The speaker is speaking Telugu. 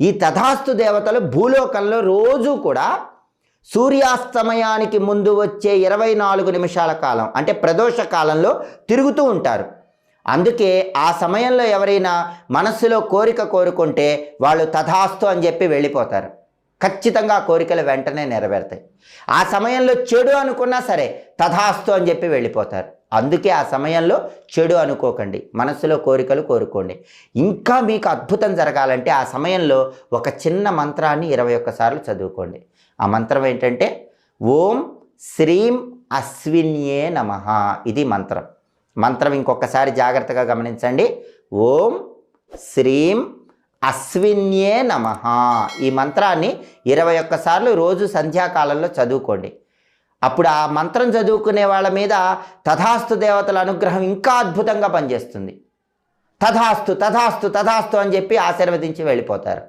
ఈ తథాస్తు దేవతలు భూలోకంలో రోజు కూడా సూర్యాస్తమయానికి ముందు వచ్చే 24 నిమిషాల కాలం అంటే ప్రదోష కాలంలో తిరుగుతూ ఉంటారు. అందుకే ఆ సమయంలో ఎవరైనా మనస్సులో కోరిక కోరుకుంటే వాళ్ళు తథాస్తు అని చెప్పి వెళ్ళిపోతారు. ఖచ్చితంగా ఆ కోరికలు వెంటనే నెరవేరుతాయి. ఆ సమయంలో చెడు అనుకున్నా సరే తథాస్తు అని చెప్పి వెళ్ళిపోతారు. అందుకే ఆ సమయంలో చెడు అనుకోకండి, మనస్సులో కోరికలు కోరుకోండి. ఇంకా మీకు అద్భుతం జరగాలంటే ఆ సమయంలో ఒక చిన్న మంత్రాన్ని 21 సార్లు చదువుకోండి. ఆ మంత్రం ఏంటంటే ఓం శ్రీం అశ్విన్యే నమః. ఇది మంత్రం. మంత్రం ఇంకొకసారి జాగ్రత్తగా గమనించండి. ఓం శ్రీం అశ్విన్యే నమః. ఈ మంత్రాన్ని 21 సార్లు రోజు సంధ్యాకాలంలో చదువుకోండి. అప్పుడు ఆ మంత్రం చదువుకునే వాళ్ళ మీద తథాస్తు దేవతల అనుగ్రహం ఇంకా అద్భుతంగా పనిచేస్తుంది. తథాస్తు తథాస్తు తథాస్తు అని చెప్పి ఆశీర్వదించి వెళ్ళిపోతారు.